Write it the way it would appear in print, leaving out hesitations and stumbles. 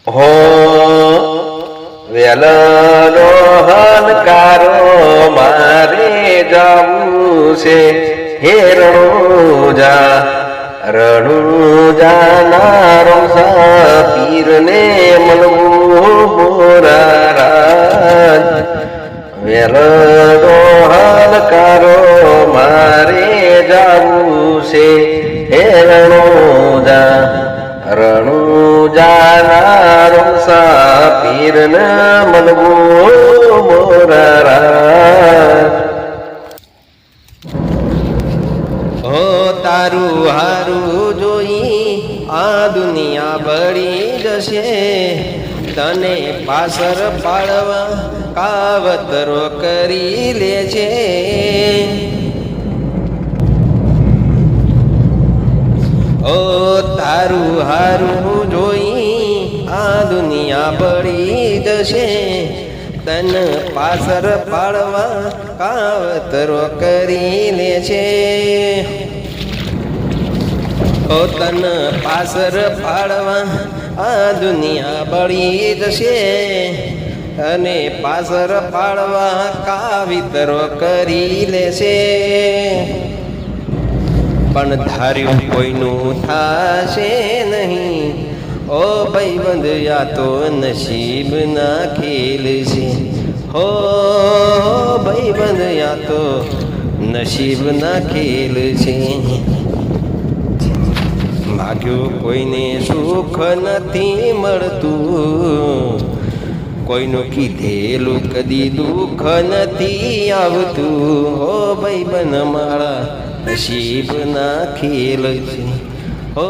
હો વેલનો હનકારો મારે જાવું છે હે રણુજા રણુજા પીરને મળવું મોરા રાજ વેલનો હનકારો મારે જાવું છે હે રણુજા રણુજા પીરને મળવું મોરા રાજ હો તારું હારું જોઈ આ દુનિયા બળી જશે તને પાસર પાડવા કાવતરો કરી લે છે ઓ તારું હારું જોઈ આ દુનિયા બળી જશે તન પાસર પાડવા કાવતરો કરી લે છે ઓ તન પાસર પાડવા આ દુનિયા બળી જશે અને પાસર પાડવા કાવિતરો કરી લેશે પણ ધાર્યું કોઈનું થાશે નહીં ઓ ભાઈબંધ આ તો નસીબ ના ખેલ છે હો ભાઈબંધ આ તો નસીબ ના ખેલ છે માગ્યું કોઈને સુખ નથી મળતું કોઈનું કીધેલું કદી દુઃખ નથી આવતું હો ભાઈબંધ મારા નસીબ ના ખેલ છે હો